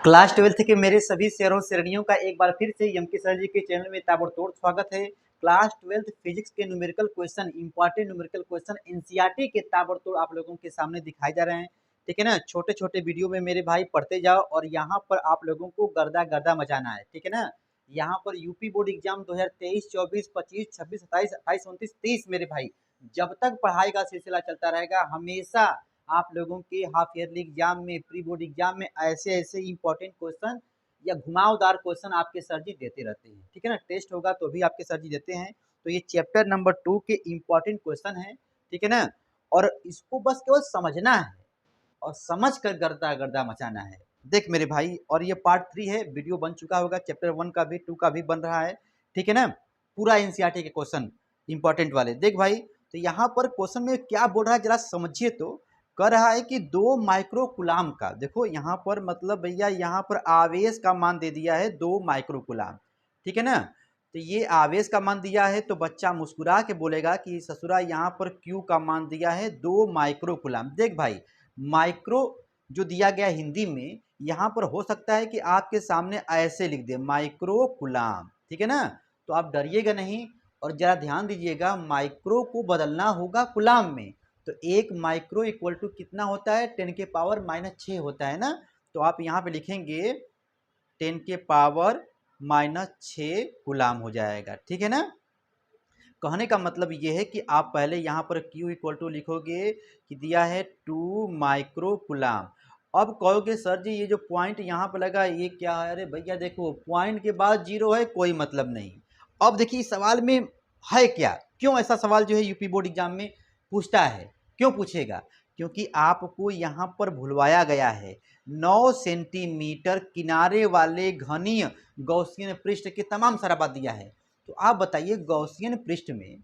Class 12th के मेरे सभी शेयरों श्रेणियों का एक बार फिर से एमके सर जी के चैनल में ताबड़तोड़ स्वागत है। क्लास 12th फिजिक्स के numerical question, important numerical question NCERT के ताबड़तोड़ आप लोगों के सामने दिखाए जा रहे हैं। ठीक है ना, छोटे छोटे वीडियो में मेरे भाई पढ़ते जाओ और यहाँ पर आप लोगों को गर्दा गर्दा मचाना है। ठीक है ना, यहाँ पर यूपी बोर्ड एग्जाम 2023, 24, 25, 26, 27, 28, 29, 30 मेरे भाई जब तक पढ़ाई का सिलसिला चलता रहेगा हमेशा आप लोगों के हाफ ईयरली एग्जाम में, प्री बोर्ड एग्जाम में ऐसे ऐसे इंपॉर्टेंट क्वेश्चन या घुमावदार क्वेश्चन आपके सर जी देते रहते हैं। ठीक है ना, टेस्ट होगा तो भी आपके सर जी देते हैं। तो ये चैप्टर नंबर 2 के इंपॉर्टेंट क्वेश्चन है। ठीक है ना, और इसको बस केवल समझना है और समझ कर गर्दा गर्दा मचाना है। देख मेरे भाई, और ये पार्ट 3 है, वीडियो बन चुका होगा, चैप्टर 1 का भी 2 का भी बन रहा है। ठीक है ना, पूरा एनसीईआरटी के क्वेश्चन इंपॉर्टेंट वाले। देख भाई, तो यहाँ पर क्वेश्चन में क्या बोल रहा है जरा समझिए। तो कह रहा है कि 2 माइक्रो कूलाम का, देखो यहाँ पर मतलब भैया यहाँ पर आवेश का मान दे दिया है 2 माइक्रो कूलाम। ठीक है ना, तो ये आवेश का मान दिया है तो बच्चा मुस्कुरा के बोलेगा कि ससुरा यहाँ पर क्यू का मान दिया है 2 माइक्रो कूलाम। देख भाई, माइक्रो जो दिया गया हिंदी में, यहाँ पर हो सकता है कि आपके सामने ऐसे लिख दे माइक्रो कूलाम। ठीक है ना, तो आप डरिएगा नहीं और जरा ध्यान दीजिएगा, माइक्रो को बदलना होगा कूलाम में। तो 1 माइक्रो इक्वल टू कितना होता है, 10 के पावर -6 होता है ना। तो आप यहाँ पे लिखेंगे 10 के पावर -6 कूलाम हो जाएगा। ठीक है ना, कहने का मतलब ये है कि आप पहले यहाँ पर Q इक्वल टू लिखोगे कि दिया है 2 माइक्रो कूलाम। अब कहोगे सर जी ये जो पॉइंट यहाँ पर लगा ये क्या है? अरे भैया देखो, पॉइंट के बाद 0 है, कोई मतलब नहीं। अब देखिए सवाल में है क्या, क्यों ऐसा सवाल जो है यूपी बोर्ड एग्जाम में पूछता है, क्यों पूछेगा? क्योंकि आपको यहाँ पर भुलवाया गया है 9 सेंटीमीटर किनारे वाले घनीय गॉसियन पृष्ठ के तमाम सारा बात दिया है। तो आप बताइए, गॉसियन पृष्ठ में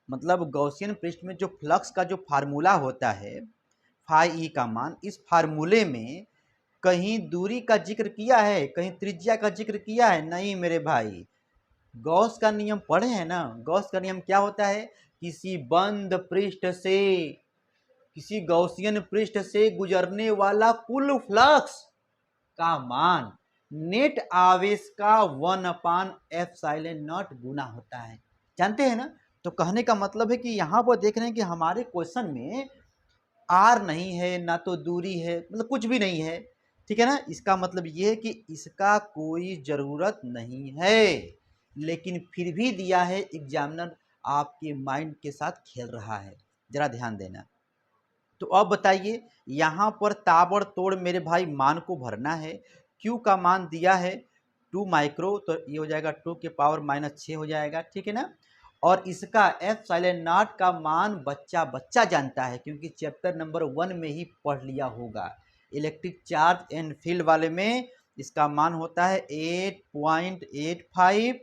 मतलब गॉसियन पृष्ठ में जो फ्लक्स का जो फार्मूला होता है फाई ई का मान, इस फार्मूले में कहीं दूरी का जिक्र किया है, कहीं त्रिज्या का जिक्र किया है? नहीं मेरे भाई। गॉस का नियम पढ़े हैं ना, गॉस का नियम क्या होता है? किसी बंद पृष्ठ से, किसी गॉसियन पृष्ठ से गुजरने वाला कुल फ्लक्स का मान नेट आवेश का 1/एप्सिलॉन नॉट गुना होता है। जानते हैं ना, तो कहने का मतलब है कि यहाँ पर देख रहे हैं कि हमारे क्वेश्चन में आर नहीं है, ना तो दूरी है, मतलब कुछ भी नहीं है। ठीक है ना, इसका मतलब ये है कि इसका कोई ज़रूरत नहीं है, लेकिन फिर भी दिया है, एग्जामिनर आपके माइंड के साथ खेल रहा है। जरा ध्यान देना। तो अब बताइए, यहाँ पर ताबड़तोड़ मेरे भाई मान को भरना है। Q का मान दिया है 2 माइक्रो, तो ये हो जाएगा 2 के पावर -6 हो जाएगा। ठीक है ना, और इसका एप्सिलॉन नॉट का मान बच्चा बच्चा जानता है, क्योंकि चैप्टर नंबर 1 में ही पढ़ लिया होगा। इलेक्ट्रिक चार्ज एंड फील्ड वाले में इसका मान होता है 8.85।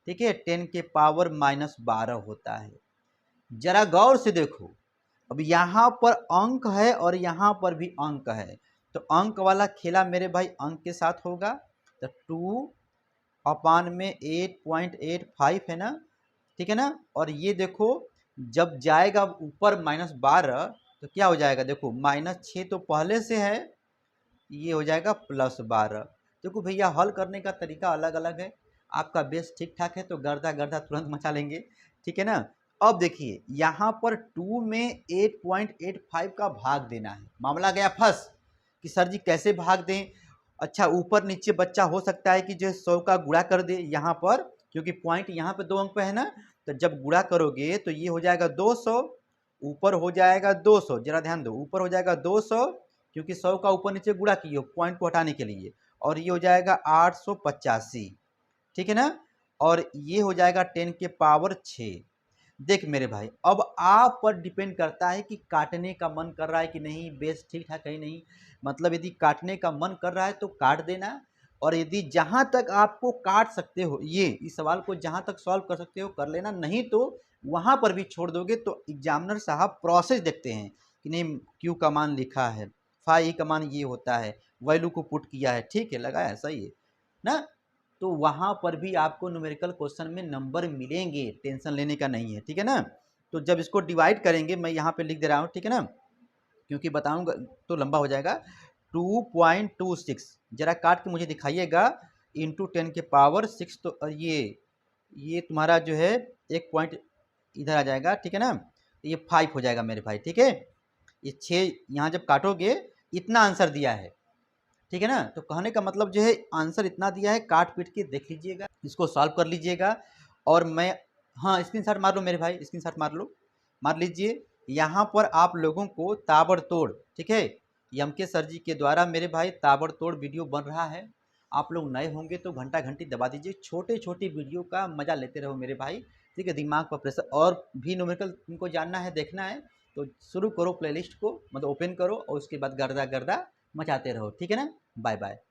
ठीक है, 10 के पावर -12 होता है। जरा गौर से देखो, अब यहाँ पर अंक है और यहाँ पर भी अंक है, तो अंक वाला खेला मेरे भाई अंक के साथ होगा। तो 2/8.85 है ना। ठीक है ना, और ये देखो जब जाएगा ऊपर -12 तो क्या हो जाएगा? देखो -6 तो पहले से है, ये हो जाएगा +12। देखो भैया, हल करने का तरीका अलग अलग है। आपका बेस ठीक ठाक है तो गर्दा गर्दा तुरंत मचा लेंगे। ठीक है ना, अब देखिए यहाँ पर 2 में 8.85 का भाग देना है। मामला गया फंस कि सर जी कैसे भाग दें। अच्छा, ऊपर नीचे बच्चा हो सकता है कि जो 100 का गुणा कर दे यहाँ पर, क्योंकि पॉइंट यहाँ पे 2 अंक पे है ना। तो जब गुणा करोगे तो ये हो जाएगा 200, ऊपर हो जाएगा 200। जरा ध्यान दो, ऊपर हो जाएगा 200 क्योंकि 100 का ऊपर नीचे गुणा किए हो पॉइंट को हटाने के लिए, और ये हो जाएगा 885। ठीक है ना, और ये हो जाएगा 10 के पावर 6। देख मेरे भाई, अब आप पर डिपेंड करता है कि काटने का मन कर रहा है कि नहीं, बेस ठीक ठाक है नहीं। मतलब यदि काटने का मन कर रहा है तो काट देना, और यदि जहां तक आपको काट सकते हो, ये इस सवाल को जहां तक सॉल्व कर सकते हो कर लेना, नहीं तो वहां पर भी छोड़ दोगे तो एग्जामिनर साहब प्रोसेस देखते हैं कि नहीं क्यू का मान लिखा है, फाई का मान ये होता है, वैल्यू को पुट किया है, ठीक है, लगाया, सही है ना। तो वहाँ पर भी आपको न्यूमेरिकल क्वेश्चन में नंबर मिलेंगे, टेंशन लेने का नहीं है। ठीक है ना, तो जब इसको डिवाइड करेंगे, मैं यहाँ पे लिख दे रहा हूँ, ठीक है ना, क्योंकि बताऊँगा तो लंबा हो जाएगा। 2.26 जरा काट के मुझे दिखाइएगा, इंटू 10 के पावर 6, तो ये तुम्हारा जो है एक पॉइंट इधर आ जाएगा, ठीक है ना, ये 5 हो जाएगा मेरे भाई, ठीक है। ये 6 यहाँ जब काटोगे इतना आंसर दिया है, ठीक है ना। तो कहने का मतलब जो है आंसर इतना दिया है, काट पीट के देख लीजिएगा, इसको सॉल्व कर लीजिएगा। और मैं, हाँ स्क्रीनशॉट मार लो मेरे भाई, स्क्रीनशॉट मार लो, मार लीजिए। यहाँ पर आप लोगों को ताबड़तोड़, ठीक है, एम के सर जी के द्वारा मेरे भाई ताबड़तोड़ वीडियो बन रहा है। आप लोग नए होंगे तो घंटा घंटी दबा दीजिए, छोटे छोटे वीडियो का मजा लेते रहो मेरे भाई, ठीक है। दिमाग पर प्रेशर और भी न्यूमेरिकल तुमको जानना है, देखना है, तो शुरू करो प्लेलिस्ट को, मतलब ओपन करो और उसके बाद गर्दा गर्दा मचाते रहो, ठीक है ना। Bye bye.